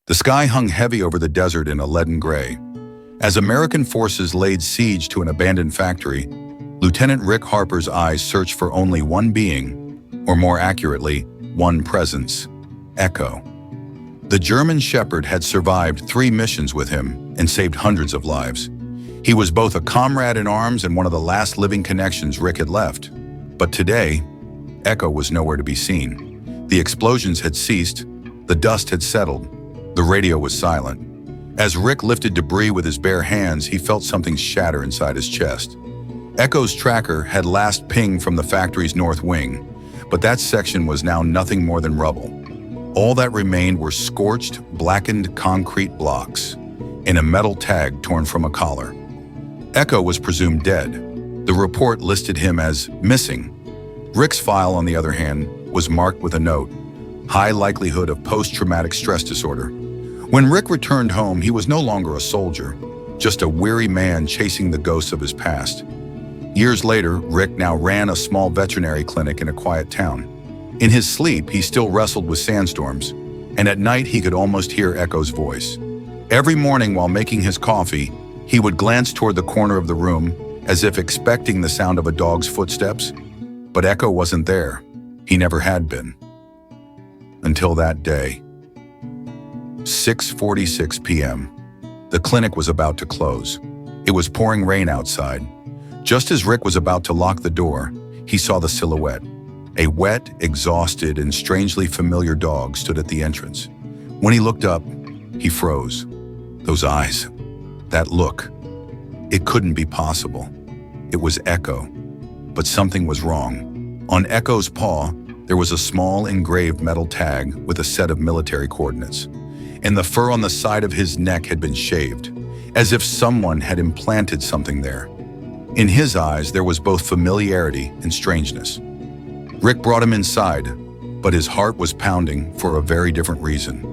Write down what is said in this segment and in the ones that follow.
The sky hung heavy over the desert in a leaden gray. As American forces laid siege to an abandoned factory, Lieutenant Rick Harper's eyes searched for only one being, or more accurately, one presence: Echo. The German Shepherd had survived 3 missions with him and saved hundreds of lives. He was both a comrade in arms and one of the last living connections Rick had left. But today, Echo was nowhere to be seen. The explosions had ceased, the dust had settled, the radio was silent. As Rick lifted debris with his bare hands, he felt something shatter inside his chest. Echo's tracker had last pinged from the factory's north wing, but that section was now nothing more than rubble. All that remained were scorched, blackened concrete blocks and a metal tag torn from a collar. Echo was presumed dead. The report listed him as missing. Rick's file, on the other hand, was marked with a note: high likelihood of post-traumatic stress disorder. When Rick returned home, he was no longer a soldier, just a weary man chasing the ghosts of his past. Years later, Rick now ran a small veterinary clinic in a quiet town. In his sleep, he still wrestled with sandstorms, and at night he could almost hear Echo's voice. Every morning while making his coffee, he would glance toward the corner of the room, as if expecting the sound of a dog's footsteps. But Echo wasn't there. He never had been. Until that day. 6:46 p.m. The clinic was about to close. It was pouring rain outside. Just as Rick was about to lock the door, he saw the silhouette. A wet, exhausted, and strangely familiar dog stood at the entrance. When he looked up, he froze. Those eyes, that look. It couldn't be possible. It was Echo. But something was wrong. On Echo's paw, there was a small engraved metal tag with a set of military coordinates. And the fur on the side of his neck had been shaved, as if someone had implanted something there. In his eyes, there was both familiarity and strangeness. Rick brought him inside, but his heart was pounding for a very different reason.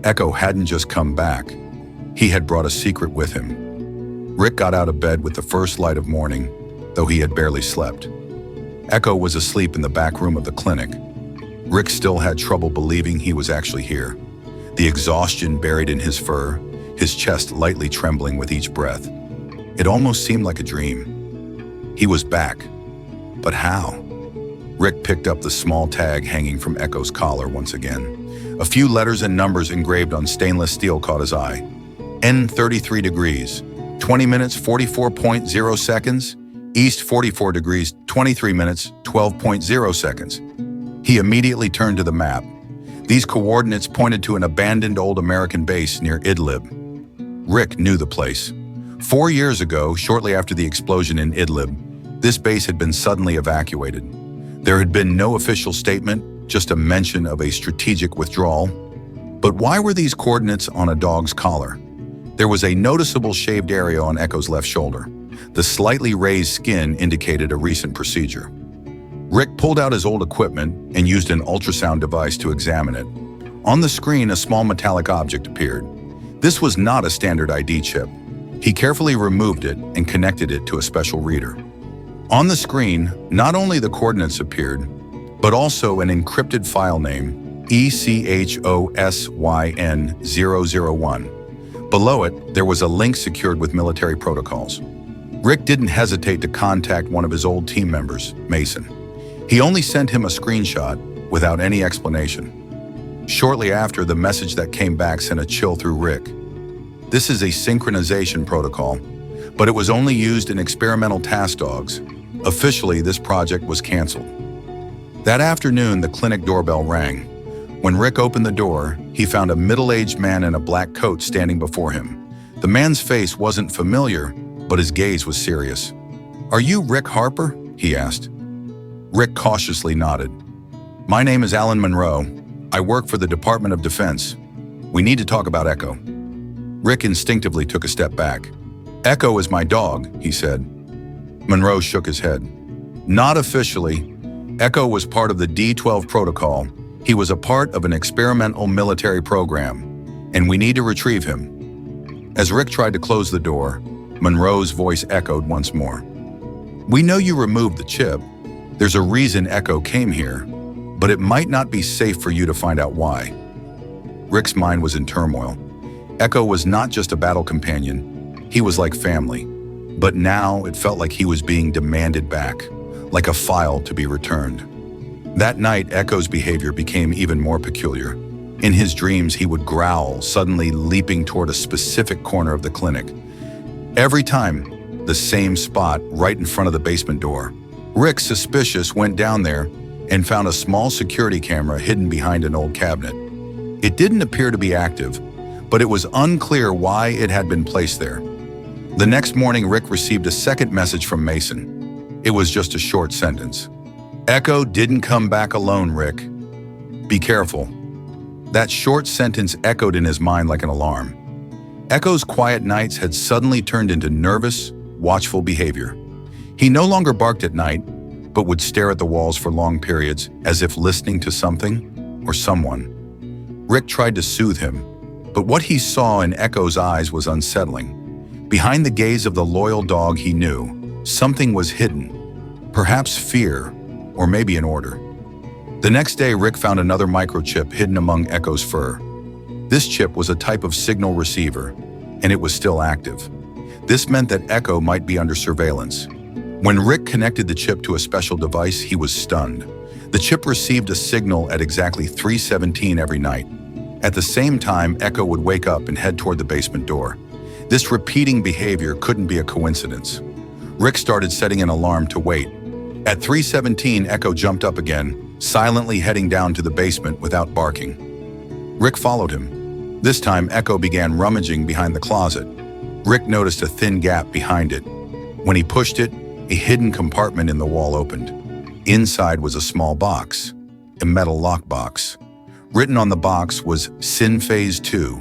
Echo hadn't just come back. He had brought a secret with him. Rick got out of bed with the first light of morning, though he had barely slept. Echo was asleep in the back room of the clinic. Rick still had trouble believing he was actually here. The exhaustion buried in his fur, his chest lightly trembling with each breath. It almost seemed like a dream. He was back. But how? Rick picked up the small tag hanging from Echo's collar once again. A few letters and numbers engraved on stainless steel caught his eye. N 33 degrees, 20 minutes, 44.0 seconds. East 44 degrees, 23 minutes, 12.0 seconds. He immediately turned to the map. These coordinates pointed to an abandoned old American base near Idlib. Rick knew the place. 4 years ago, shortly after the explosion in Idlib, this base had been suddenly evacuated. There had been no official statement, just a mention of a strategic withdrawal. But why were these coordinates on a dog's collar? There was a noticeable shaved area on Echo's left shoulder. The slightly raised skin indicated a recent procedure. Rick pulled out his old equipment and used an ultrasound device to examine it. On the screen, a small metallic object appeared. This was not a standard ID chip. He carefully removed it and connected it to a special reader. On the screen, not only the coordinates appeared, but also an encrypted file name, ECHOSYN001. Below it, there was a link secured with military protocols. Rick didn't hesitate to contact one of his old team members, Mason. He only sent him a screenshot without any explanation. Shortly after, the message that came back sent a chill through Rick. This is a synchronization protocol, but it was only used in experimental task dogs. Officially, this project was canceled. That afternoon, the clinic doorbell rang. When Rick opened the door, he found a middle-aged man in a black coat standing before him. The man's face wasn't familiar, but his gaze was serious. "Are you Rick Harper?" he asked. Rick cautiously nodded. "My name is Alan Monroe. I work for the Department of Defense. We need to talk about Echo." Rick instinctively took a step back. "Echo is my dog," he said. Monroe shook his head. "Not officially. Echo was part of the D-12 protocol. He was a part of an experimental military program, and we need to retrieve him." As Rick tried to close the door, Monroe's voice echoed once more. "We know you removed the chip. There's a reason Echo came here, but it might not be safe for you to find out why." Rick's mind was in turmoil. Echo was not just a battle companion, he was like family. But now it felt like he was being demanded back, like a file to be returned. That night, Echo's behavior became even more peculiar. In his dreams, he would growl, suddenly leaping toward a specific corner of the clinic. Every time, the same spot, right in front of the basement door. Rick, suspicious, went down there and found a small security camera hidden behind an old cabinet. It didn't appear to be active, but it was unclear why it had been placed there. The next morning, Rick received a second message from Mason. It was just a short sentence. Echo didn't come back alone, Rick. Be careful. That short sentence echoed in his mind like an alarm. Echo's quiet nights had suddenly turned into nervous, watchful behavior. He no longer barked at night, but would stare at the walls for long periods as if listening to something or someone. Rick tried to soothe him, but what he saw in Echo's eyes was unsettling. Behind the gaze of the loyal dog, he knew something was hidden, perhaps fear, or maybe an order. The next day, Rick found another microchip hidden among Echo's fur. This chip was a type of signal receiver, and it was still active. This meant that Echo might be under surveillance. When Rick connected the chip to a special device, he was stunned. The chip received a signal at exactly 3:17 every night. At the same time, Echo would wake up and head toward the basement door. This repeating behavior couldn't be a coincidence. Rick started setting an alarm to wait. At 3:17, Echo jumped up again, silently heading down to the basement without barking. Rick followed him. This time, Echo began rummaging behind the closet. Rick noticed a thin gap behind it. When he pushed it, a hidden compartment in the wall opened. Inside was a small box, a metal lockbox. Written on the box was Sin Phase 2.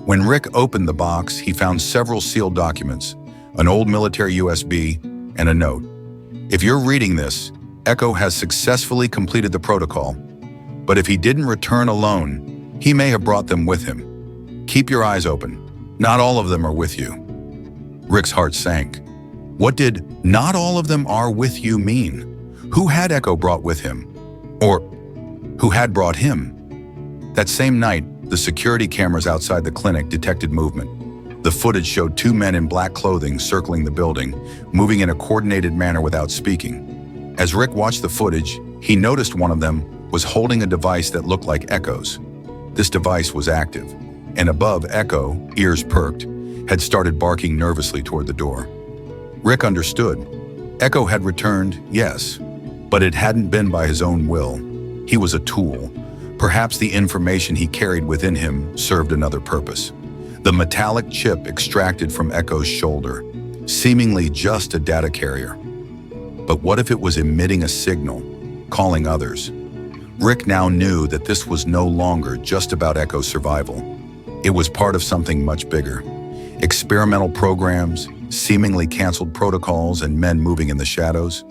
When Rick opened the box, he found several sealed documents, an old military USB, and a note. If you're reading this, Echo has successfully completed the protocol, but if he didn't return alone, he may have brought them with him. Keep your eyes open. Not all of them are with you. Rick's heart sank. What did "not all of them are with you" mean? Who had Echo brought with him? Or who had brought him? That same night, the security cameras outside the clinic detected movement. The footage showed two men in black clothing circling the building, moving in a coordinated manner without speaking. As Rick watched the footage, he noticed one of them was holding a device that looked like Echo's. This device was active, and above Echo, ears perked, had started barking nervously toward the door. Rick understood. Echo had returned, yes, but it hadn't been by his own will. He was a tool. Perhaps the information he carried within him served another purpose. The metallic chip extracted from Echo's shoulder, seemingly just a data carrier. But what if it was emitting a signal, calling others? Rick now knew that this was no longer just about Echo's survival. It was part of something much bigger. Experimental programs, seemingly canceled protocols, and men moving in the shadows.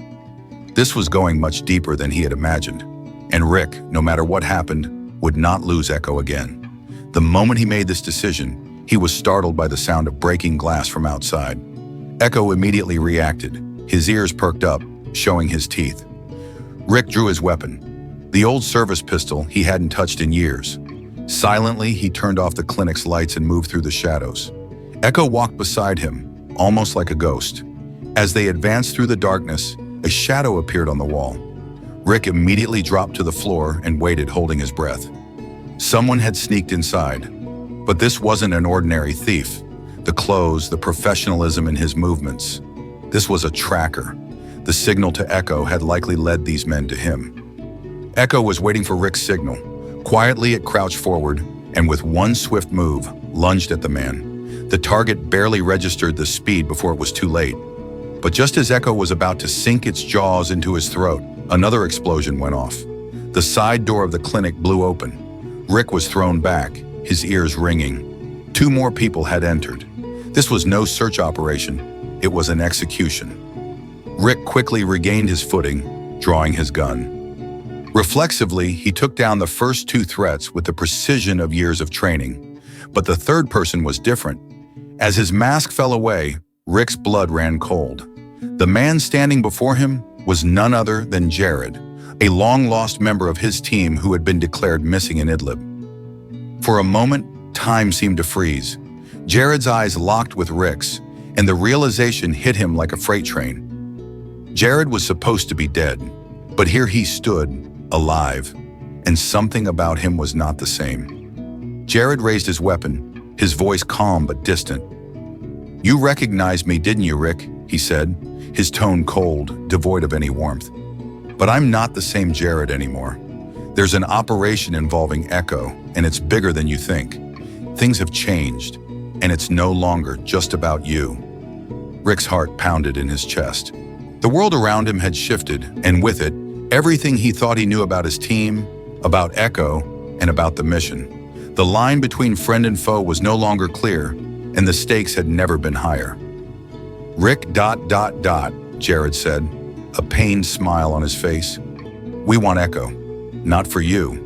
This was going much deeper than he had imagined. And Rick, no matter what happened, would not lose Echo again. The moment he made this decision, he was startled by the sound of breaking glass from outside. Echo immediately reacted. His ears perked up, showing his teeth. Rick drew his weapon, the old service pistol he hadn't touched in years. Silently, he turned off the clinic's lights and moved through the shadows. Echo walked beside him, almost like a ghost. As they advanced through the darkness, a shadow appeared on the wall. Rick immediately dropped to the floor and waited, holding his breath. Someone had sneaked inside, but this wasn't an ordinary thief. The clothes, the professionalism in his movements. This was a tracker. The signal to Echo had likely led these men to him. Echo was waiting for Rick's signal. Quietly, it crouched forward and with one swift move, lunged at the man. The target barely registered the speed before it was too late. But just as Echo was about to sink its jaws into his throat, another explosion went off. The side door of the clinic blew open. Rick was thrown back, his ears ringing. Two more people had entered. This was no search operation, it was an execution. Rick quickly regained his footing, drawing his gun. Reflexively, he took down the first two threats with the precision of years of training. But the third person was different. As his mask fell away, Rick's blood ran cold. The man standing before him was none other than Jared, a long-lost member of his team who had been declared missing in Idlib. For a moment, time seemed to freeze. Jared's eyes locked with Rick's, and the realization hit him like a freight train. Jared was supposed to be dead, but here he stood, alive, and something about him was not the same. Jared raised his weapon, his voice calm but distant. "You recognized me, didn't you, Rick?" he said, his tone cold, devoid of any warmth. "But I'm not the same Jared anymore. There's an operation involving Echo, and it's bigger than you think. Things have changed, and it's no longer just about you." Rick's heart pounded in his chest. The world around him had shifted, and with it, everything he thought he knew about his team, about Echo, and about the mission. The line between friend and foe was no longer clear, and the stakes had never been higher. "Rick, Jared said, a pained smile on his face. "We want Echo, not for you.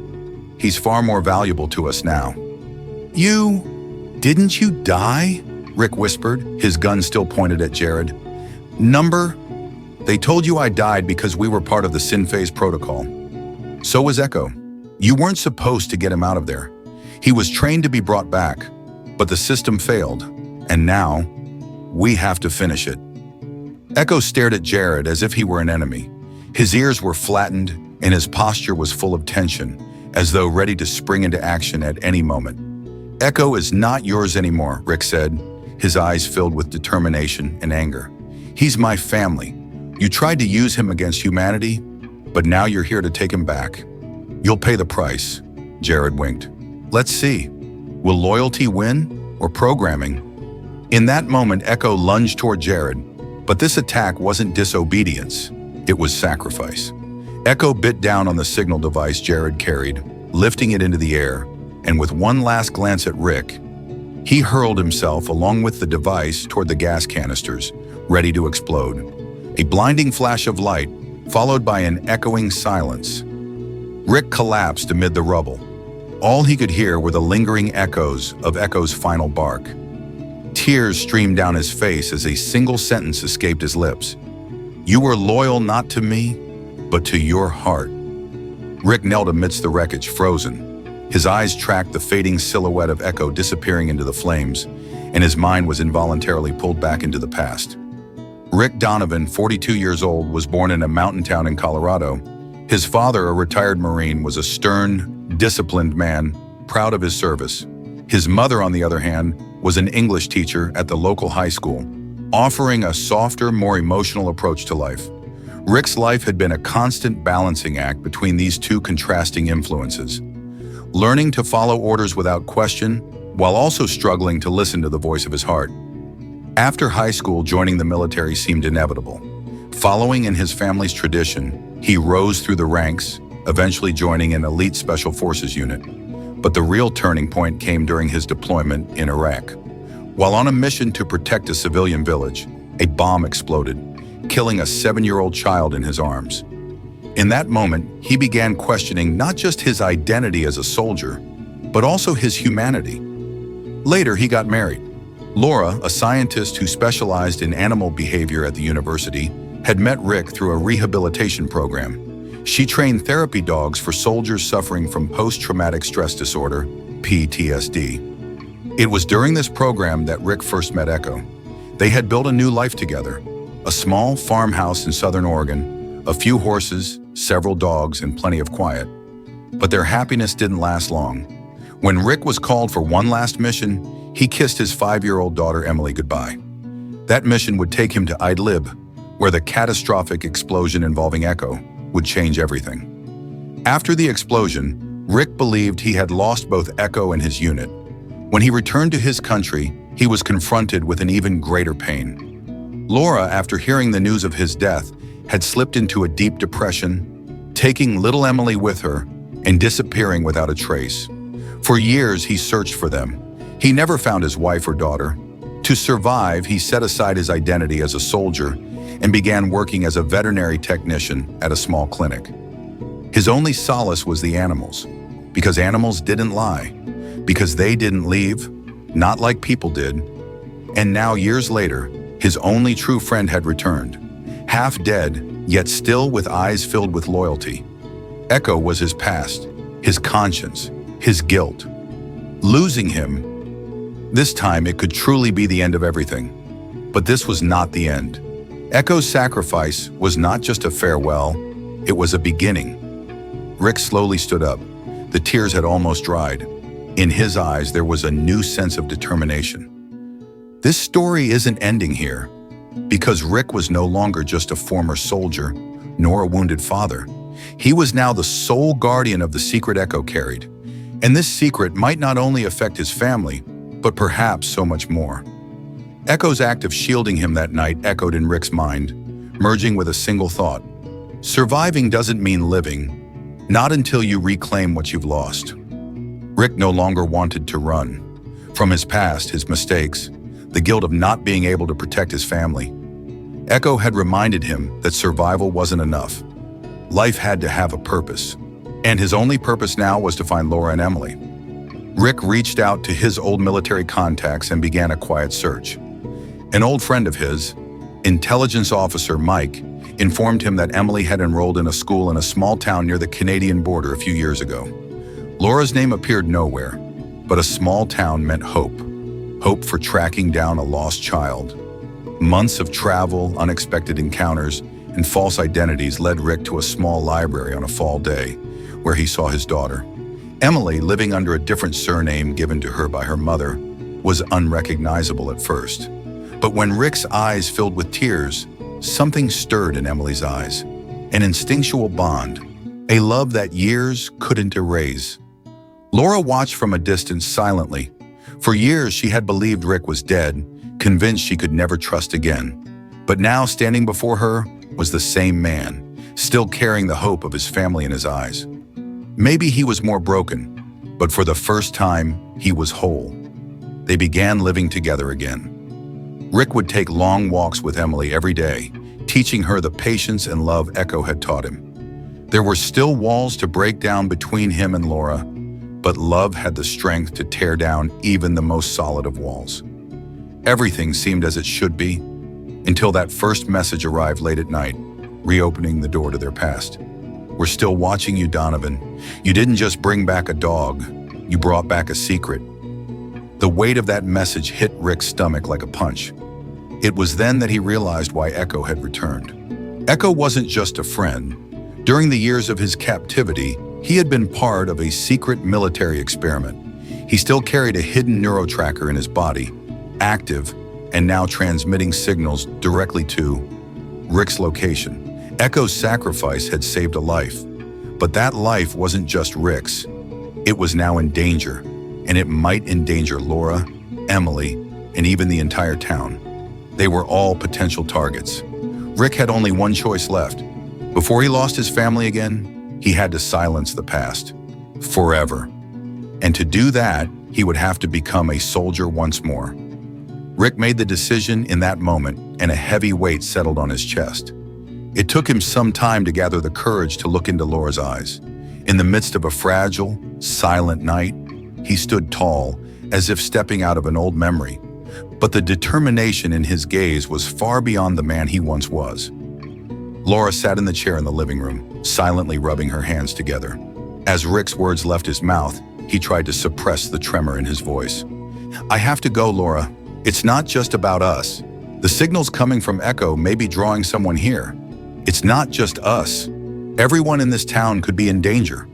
He's far more valuable to us now." Didn't you die?" Rick whispered, his gun still pointed at Jared. "Number? They told you I died because we were part of the Synphase protocol. So was Echo. You weren't supposed to get him out of there. He was trained to be brought back, but the system failed, and now we have to finish it." Echo stared at Jared as if he were an enemy. His ears were flattened, and his posture was full of tension, as though ready to spring into action at any moment. "Echo is not yours anymore," Rick said, his eyes filled with determination and anger. "He's my family. You tried to use him against humanity, but now you're here to take him back. You'll pay the price." Jared winked. "Let's see. Will loyalty win, or programming?" In that moment, Echo lunged toward Jared, but this attack wasn't disobedience, it was sacrifice. Echo bit down on the signal device Jared carried, lifting it into the air, and with one last glance at Rick, he hurled himself along with the device toward the gas canisters, ready to explode. A blinding flash of light, followed by an echoing silence. Rick collapsed amid the rubble. All he could hear were the lingering echoes of Echo's final bark. Tears streamed down his face as a single sentence escaped his lips. "You were loyal not to me, but to your heart." Rick knelt amidst the wreckage, frozen. His eyes tracked the fading silhouette of Echo disappearing into the flames, and his mind was involuntarily pulled back into the past. Rick Donovan, 42 years old, was born in a mountain town in Colorado. His father, a retired Marine, was a stern, disciplined man, proud of his service. His mother, on the other hand, was an English teacher at the local high school, offering a softer, more emotional approach to life. Rick's life had been a constant balancing act between these two contrasting influences, learning to follow orders without question, while also struggling to listen to the voice of his heart. After high school, joining the military seemed inevitable. Following in his family's tradition, he rose through the ranks, eventually joining an elite special forces unit. But the real turning point came during his deployment in Iraq. While on a mission to protect a civilian village, a bomb exploded, killing a 7-year-old child in his arms. In that moment, he began questioning not just his identity as a soldier, but also his humanity. Later, he got married. Laura, a scientist who specialized in animal behavior at the university, had met Rick through a rehabilitation program. She trained therapy dogs for soldiers suffering from post-traumatic stress disorder, PTSD. It was during this program that Rick first met Echo. They had built a new life together, a small farmhouse in southern Oregon, a few horses, several dogs, and plenty of quiet. But their happiness didn't last long. When Rick was called for one last mission, he kissed his 5-year-old daughter Emily goodbye. That mission would take him to Idlib, where the catastrophic explosion involving Echo would change everything. After the explosion, Rick believed he had lost both Echo and his unit. When he returned to his country, he was confronted with an even greater pain. Laura, after hearing the news of his death, had slipped into a deep depression, taking little Emily with her and disappearing without a trace. For years, he searched for them. He never found his wife or daughter. To survive, he set aside his identity as a soldier and began working as a veterinary technician at a small clinic. His only solace was the animals, because animals didn't lie, because they didn't leave, not like people did. And now, years later, his only true friend had returned, half dead, yet still with eyes filled with loyalty. Echo was his past, his conscience, his guilt. Losing him, this time it could truly be the end of everything. But this was not the end. Echo's sacrifice was not just a farewell, it was a beginning. Rick slowly stood up. The tears had almost dried. In his eyes, there was a new sense of determination. This story isn't ending here, because Rick was no longer just a former soldier, nor a wounded father. He was now the sole guardian of the secret Echo carried. And this secret might not only affect his family, but perhaps so much more. Echo's act of shielding him that night echoed in Rick's mind, merging with a single thought. Surviving doesn't mean living, not until you reclaim what you've lost. Rick no longer wanted to run. From his past, his mistakes, the guilt of not being able to protect his family. Echo had reminded him that survival wasn't enough. Life had to have a purpose. And his only purpose now was to find Laura and Emily. Rick reached out to his old military contacts and began a quiet search. An old friend of his, intelligence officer Mike, informed him that Emily had enrolled in a school in a small town near the Canadian border a few years ago. Laura's name appeared nowhere, but a small town meant hope. Hope for tracking down a lost child. Months of travel, unexpected encounters, and false identities led Rick to a small library on a fall day, where he saw his daughter. Emily, living under a different surname given to her by her mother, was unrecognizable at first. But when Rick's eyes filled with tears, something stirred in Emily's eyes. An instinctual bond, a love that years couldn't erase. Laura watched from a distance silently. For years, she had believed Rick was dead, convinced she could never trust again. But now, standing before her, was the same man, still carrying the hope of his family in his eyes. Maybe he was more broken, but for the first time, he was whole. They began living together again. Rick would take long walks with Emily every day, teaching her the patience and love Echo had taught him. There were still walls to break down between him and Laura, but love had the strength to tear down even the most solid of walls. Everything seemed as it should be, until that first message arrived late at night, reopening the door to their past. "We're still watching you, Donovan. You didn't just bring back a dog, you brought back a secret." The weight of that message hit Rick's stomach like a punch. It was then that he realized why Echo had returned. Echo wasn't just a friend. During the years of his captivity, he had been part of a secret military experiment. He still carried a hidden neurotracker in his body, active and now transmitting signals directly to Rick's location. Echo's sacrifice had saved a life, but that life wasn't just Rick's. It was now in danger, and it might endanger Laura, Emily, and even the entire town. They were all potential targets. Rick had only one choice left. Before he lost his family again, he had to silence the past. Forever. And to do that, he would have to become a soldier once more. Rick made the decision in that moment, and a heavy weight settled on his chest. It took him some time to gather the courage to look into Laura's eyes. In the midst of a fragile, silent night, he stood tall, as if stepping out of an old memory. But the determination in his gaze was far beyond the man he once was. Laura sat in the chair in the living room, silently rubbing her hands together. As Rick's words left his mouth, he tried to suppress the tremor in his voice. "I have to go, Laura. It's not just about us. The signals coming from Echo may be drawing someone here. It's not just us. Everyone in this town could be in danger."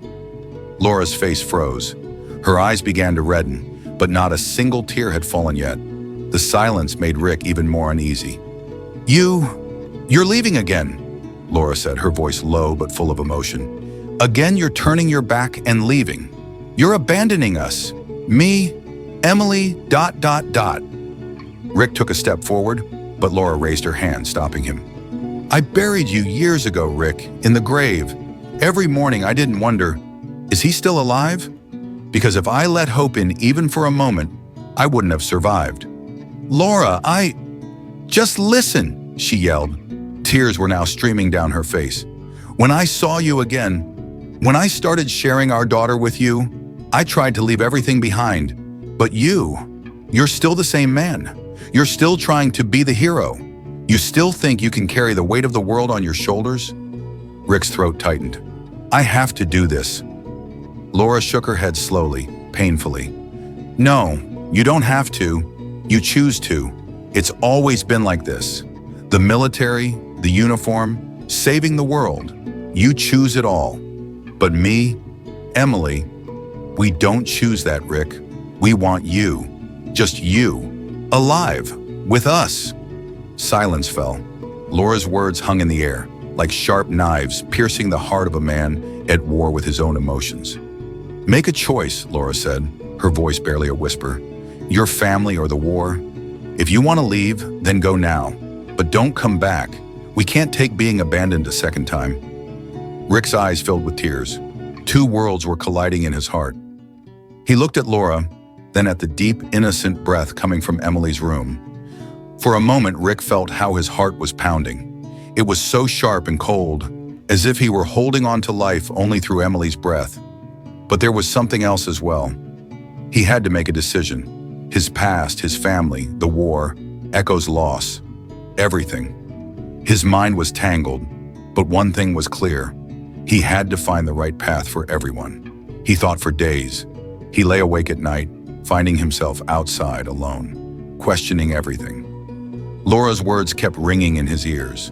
Laura's face froze. Her eyes began to redden, but not a single tear had fallen yet. The silence made Rick even more uneasy. You're leaving again," Laura said, her voice low but full of emotion. "Again, you're turning your back and leaving. You're abandoning us. Me, Emily, ... Rick took a step forward, but Laura raised her hand, stopping him. "I buried you years ago, Rick, in the grave. Every morning I didn't wonder, is he still alive? Because if I let hope in even for a moment, I wouldn't have survived." "Laura, Just listen," she yelled. Tears were now streaming down her face. "When I saw you again, when I started sharing our daughter with you, I tried to leave everything behind. But you're still the same man. You're still trying to be the hero. You still think you can carry the weight of the world on your shoulders?" Rick's throat tightened. "I have to do this." Laura shook her head slowly, painfully. No, you don't have to. You choose to. It's always been like this. The military, the uniform, saving the world. You choose it all. But me, Emily, we don't choose that, Rick. We want you. Just you. Alive. With us. Silence fell. Laura's words hung in the air, like sharp knives piercing the heart of a man at war with his own emotions. Make a choice, Laura said, her voice barely a whisper. Your family or the war? If you want to leave, then go now. But don't come back. We can't take being abandoned a second time. Rick's eyes filled with tears. Two worlds were colliding in his heart. He looked at Laura, then at the deep, innocent breath coming from Emily's room. For a moment, Rick felt how his heart was pounding. It was so sharp and cold, as if he were holding on to life only through Emily's breath. But there was something else as well. He had to make a decision. His past, his family, the war, Echo's loss, everything. His mind was tangled, but one thing was clear. He had to find the right path for everyone. He thought for days. He lay awake at night, finding himself outside alone, questioning everything. Laura's words kept ringing in his ears.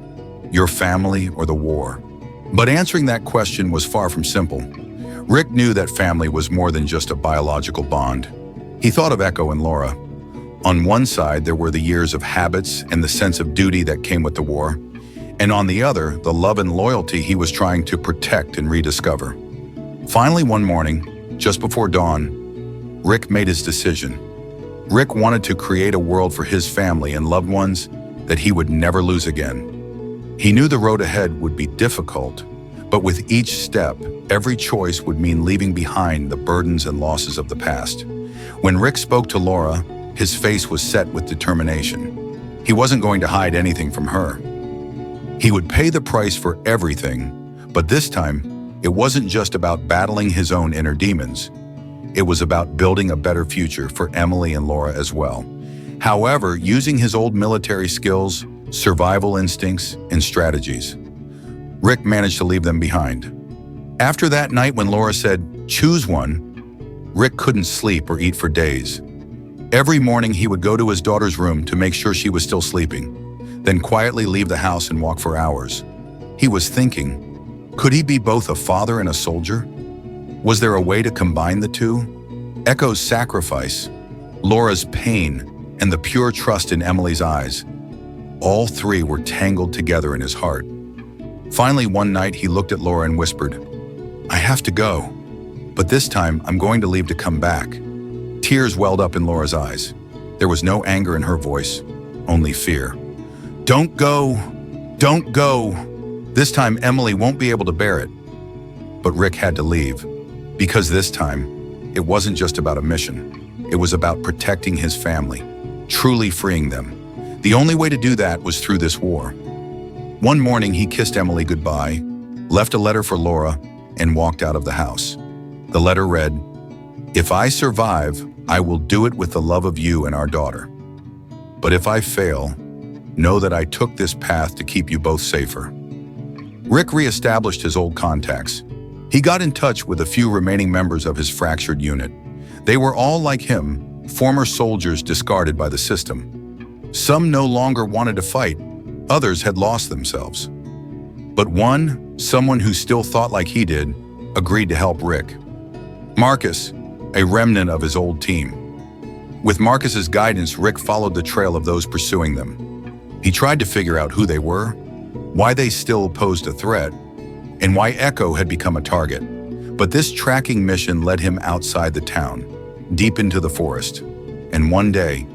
Your family or the war? But answering that question was far from simple. Rick knew that family was more than just a biological bond. He thought of Echo and Laura. On one side, there were the years of habits and the sense of duty that came with the war. And on the other, the love and loyalty he was trying to protect and rediscover. Finally, one morning, just before dawn, Rick made his decision. Rick wanted to create a world for his family and loved ones that he would never lose again. He knew the road ahead would be difficult, but with each step, every choice would mean leaving behind the burdens and losses of the past. When Rick spoke to Laura, his face was set with determination. He wasn't going to hide anything from her. He would pay the price for everything, but this time, it wasn't just about battling his own inner demons. It was about building a better future for Emily and Laura as well. However, using his old military skills, survival instincts, and strategies. Rick managed to leave them behind. After that night when Laura said, "Choose one," Rick couldn't sleep or eat for days. Every morning he would go to his daughter's room to make sure she was still sleeping, then quietly leave the house and walk for hours. He was thinking, could he be both a father and a soldier? Was there a way to combine the two? Echo's sacrifice, Laura's pain, and the pure trust in Emily's eyes. All three were tangled together in his heart. Finally, one night he looked at Laura and whispered, "I have to go, but this time I'm going to leave to come back." Tears welled up in Laura's eyes. There was no anger in her voice, only fear. "Don't go, don't go. This time Emily won't be able to bear it." But Rick had to leave, because this time it wasn't just about a mission. It was about protecting his family, truly freeing them. The only way to do that was through this war. One morning he kissed Emily goodbye, left a letter for Laura, and walked out of the house. The letter read, "If I survive, I will do it with the love of you and our daughter. But if I fail, know that I took this path to keep you both safer." Rick reestablished his old contacts. He got in touch with a few remaining members of his fractured unit. They were all like him, former soldiers discarded by the system. Some no longer wanted to fight, others had lost themselves. But one, someone who still thought like he did, agreed to help Rick. Marcus, a remnant of his old team. With Marcus's guidance, Rick followed the trail of those pursuing them. He tried to figure out who they were, why they still posed a threat, and why Echo had become a target. But this tracking mission led him outside the town, deep into the forest. And one day,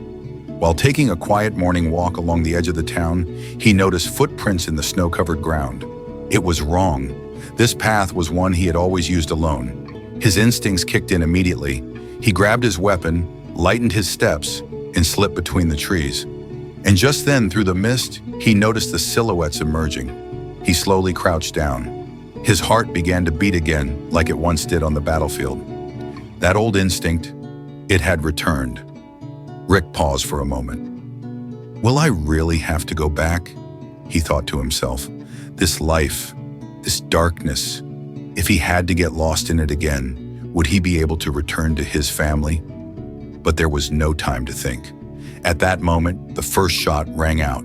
while taking a quiet morning walk along the edge of the town, he noticed footprints in the snow-covered ground. It was wrong. This path was one he had always used alone. His instincts kicked in immediately. He grabbed his weapon, lightened his steps, and slipped between the trees. And just then, through the mist, he noticed the silhouettes emerging. He slowly crouched down. His heart began to beat again, like it once did on the battlefield. That old instinct, it had returned. Rick paused for a moment. Will I really have to go back? He thought to himself. This life, this darkness, if he had to get lost in it again, would he be able to return to his family? But there was no time to think. At that moment, the first shot rang out.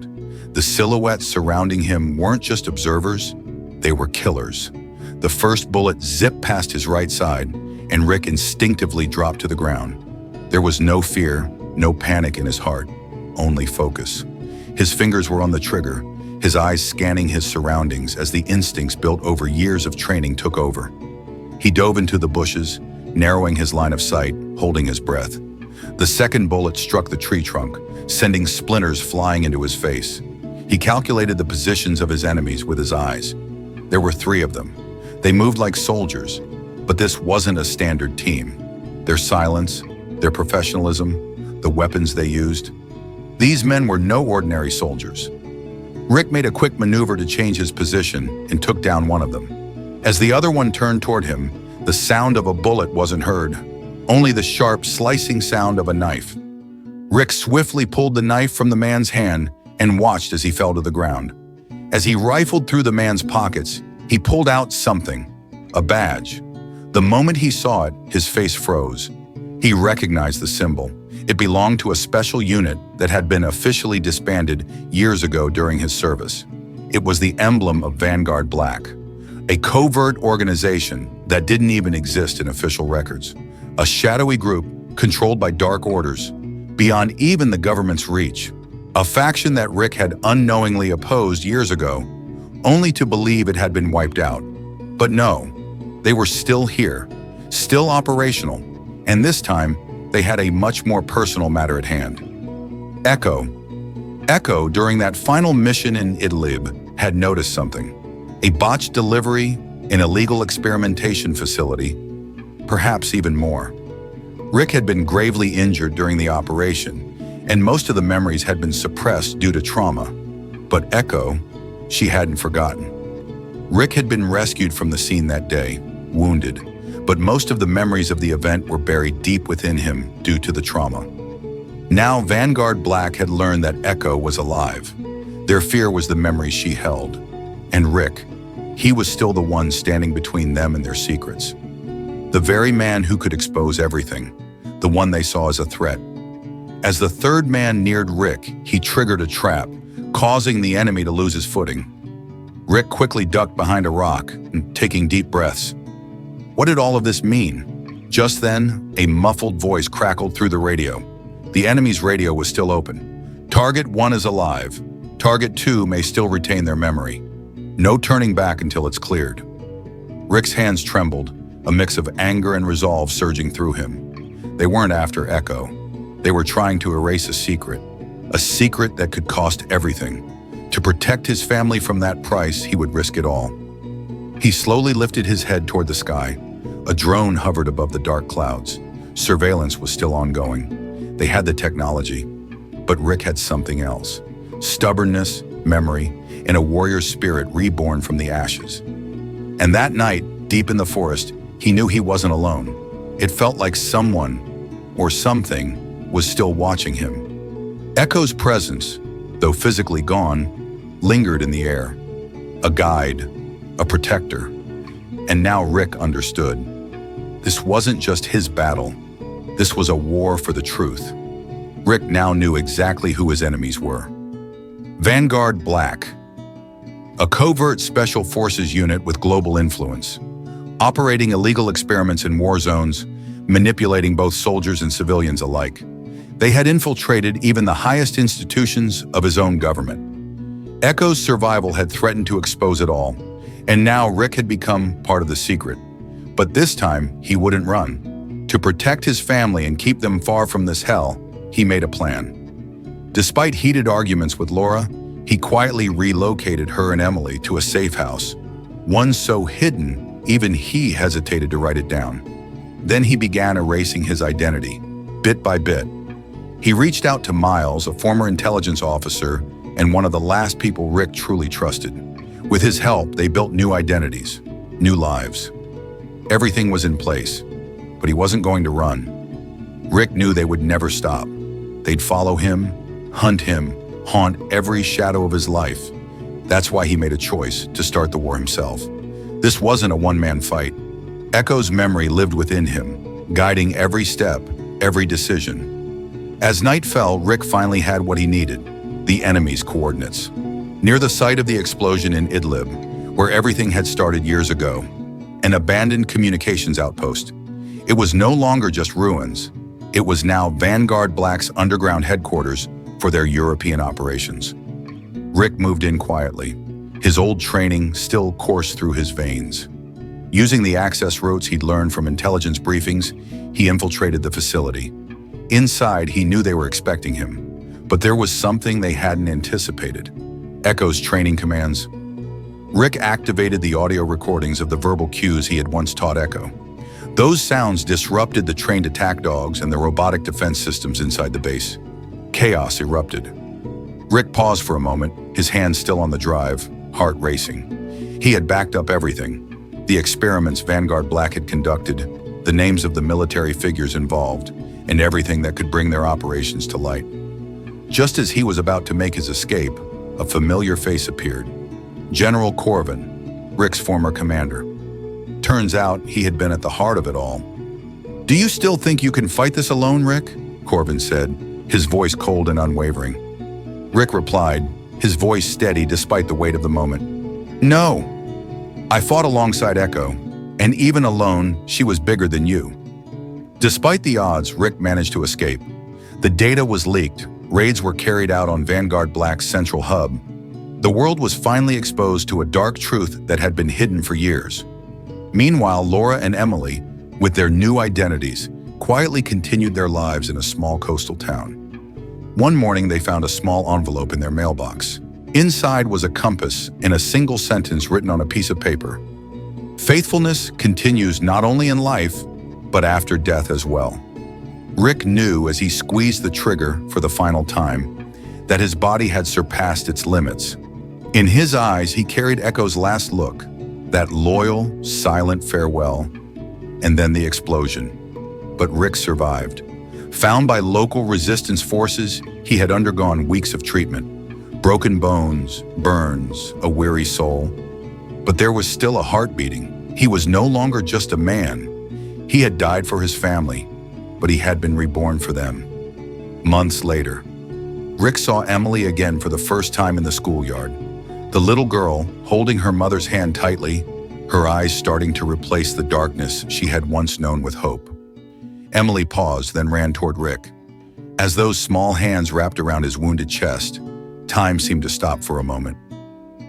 The silhouettes surrounding him weren't just observers, they were killers. The first bullet zipped past his right side, and Rick instinctively dropped to the ground. There was no fear, no panic in his heart, only focus. His fingers were on the trigger, his eyes scanning his surroundings as the instincts built over years of training took over. He dove into the bushes, narrowing his line of sight, holding his breath. The second bullet struck the tree trunk, sending splinters flying into his face. He calculated the positions of his enemies with his eyes. There were 3 of them. They moved like soldiers, but this wasn't a standard team. Their silence, their professionalism, the weapons they used. These men were no ordinary soldiers. Rick made a quick maneuver to change his position and took down one of them. As the other one turned toward him, the sound of a bullet wasn't heard, only the sharp, slicing sound of a knife. Rick swiftly pulled the knife from the man's hand and watched as he fell to the ground. As he rifled through the man's pockets, he pulled out something, a badge. The moment he saw it, his face froze. He recognized the symbol. It belonged to a special unit that had been officially disbanded years ago during his service. It was the emblem of Vanguard Black, a covert organization that didn't even exist in official records. A shadowy group controlled by dark orders, beyond even the government's reach. A faction that Rick had unknowingly opposed years ago, only to believe it had been wiped out. But no, they were still here, still operational, and this time they had a much more personal matter at hand. Echo, during that final mission in Idlib, had noticed something. A botched delivery, an illegal experimentation facility, perhaps even more. Rick had been gravely injured during the operation, and most of the memories had been suppressed due to trauma. But Echo, she hadn't forgotten. Rick had been rescued from the scene that day, wounded, but most of the memories of the event were buried deep within him due to the trauma. Now Vanguard Black had learned that Echo was alive. Their fear was the memories she held. And Rick, he was still the one standing between them and their secrets. The very man who could expose everything, the one they saw as a threat. As the third man neared Rick, he triggered a trap, causing the enemy to lose his footing. Rick quickly ducked behind a rock, taking deep breaths. What did all of this mean? Just then, a muffled voice crackled through the radio. The enemy's radio was still open. Target 1 is alive. Target 2 may still retain their memory. No turning back until it's cleared. Rick's hands trembled, a mix of anger and resolve surging through him. They weren't after Echo. They were trying to erase a secret that could cost everything. To protect his family from that price, he would risk it all. He slowly lifted his head toward the sky. A drone hovered above the dark clouds. Surveillance was still ongoing. They had the technology, but Rick had something else. Stubbornness, memory, and a warrior's spirit reborn from the ashes. And that night, deep in the forest, he knew he wasn't alone. It felt like someone, or something, was still watching him. Echo's presence, though physically gone, lingered in the air. A guide, a protector. And now Rick understood. This wasn't just his battle. This was a war for the truth. Rick now knew exactly who his enemies were. Vanguard Black, a covert special forces unit with global influence, operating illegal experiments in war zones, manipulating both soldiers and civilians alike. They had infiltrated even the highest institutions of his own government. Echo's survival had threatened to expose it all, and now Rick had become part of the secret. But this time, he wouldn't run. To protect his family and keep them far from this hell, he made a plan. Despite heated arguments with Laura, he quietly relocated her and Emily to a safe house, one so hidden, even he hesitated to write it down. Then he began erasing his identity, bit by bit. He reached out to Miles, a former intelligence officer and one of the last people Rick truly trusted. With his help, they built new identities, new lives. Everything was in place, but he wasn't going to run. Rick knew they would never stop. They'd follow him, haunt every shadow of his life. That's why he made a choice to start the war himself. This wasn't a one-man fight. Echo's memory lived within him, guiding every step, every decision. As night fell, Rick finally had what he needed, the enemy's coordinates. Near the site of the explosion in Idlib, where everything had started years ago, an abandoned communications outpost. It was no longer just ruins. It was now Vanguard Black's underground headquarters for their European operations. Rick moved in quietly, his old training still coursed through his veins. Using the access routes he'd learned from intelligence briefings, he infiltrated the facility. Inside, he knew they were expecting him, but there was something they hadn't anticipated. Echo's training commands. Rick activated the audio recordings of the verbal cues he had once taught Echo. Those sounds disrupted the trained attack dogs and the robotic defense systems inside the base. Chaos erupted. Rick paused for a moment, his hands still on the drive, heart racing. He had backed up everything. The experiments Vanguard Black had conducted, the names of the military figures involved, and everything that could bring their operations to light. Just as he was about to make his escape, a familiar face appeared. General Corvin, Rick's former commander. Turns out he had been at the heart of it all. "Do you still think you can fight this alone, Rick?" Corvin said, his voice cold and unwavering. Rick replied, his voice steady despite the weight of the moment. "No. I fought alongside Echo, and even alone, she was bigger than you." Despite the odds, Rick managed to escape. The data was leaked, raids were carried out on Vanguard Black's central hub. The world was finally exposed to a dark truth that had been hidden for years. Meanwhile, Laura and Emily, with their new identities, quietly continued their lives in a small coastal town. One morning, they found a small envelope in their mailbox. Inside was a compass and a single sentence written on a piece of paper. "Faithfulness continues not only in life, but after death as well." Rick knew as he squeezed the trigger for the final time that his body had surpassed its limits. In his eyes, he carried Echo's last look, that loyal, silent farewell, and then the explosion. But Rick survived. Found by local resistance forces, he had undergone weeks of treatment. Broken bones, burns, a weary soul. But there was still a heart beating. He was no longer just a man. He had died for his family, but he had been reborn for them. Months later, Rick saw Emily again for the first time in the schoolyard. The little girl, holding her mother's hand tightly, her eyes starting to replace the darkness she had once known with hope. Emily paused, then ran toward Rick. As those small hands wrapped around his wounded chest, time seemed to stop for a moment.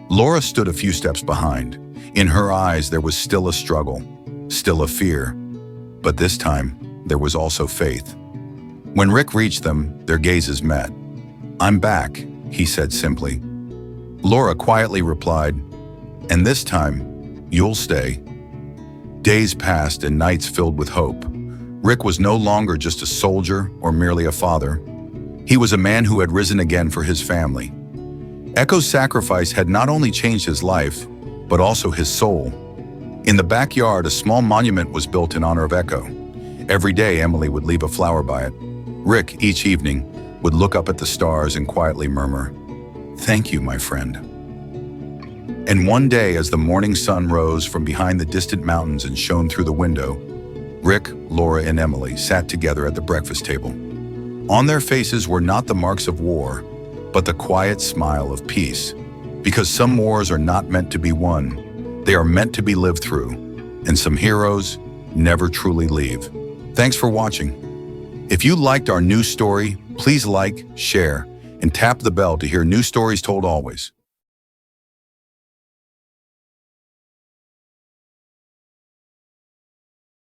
Laura stood a few steps behind. In her eyes, there was still a struggle, still a fear, but this time, there was also faith. When Rick reached them, their gazes met. "I'm back," he said simply. Laura quietly replied, "And this time, you'll stay." Days passed and nights filled with hope. Rick was no longer just a soldier or merely a father. He was a man who had risen again for his family. Echo's sacrifice had not only changed his life, but also his soul. In the backyard, a small monument was built in honor of Echo. Every day, Emily would leave a flower by it. Rick, each evening, would look up at the stars and quietly murmur, "Thank you, my friend." And one day, as the morning sun rose from behind the distant mountains and shone through the window, Rick, Laura, and Emily sat together at the breakfast table. On their faces were not the marks of war, but the quiet smile of peace. Because some wars are not meant to be won, they are meant to be lived through, and some heroes never truly leave. Thanks for watching. If you liked our new story, please like, share, and tap the bell to hear new stories told always.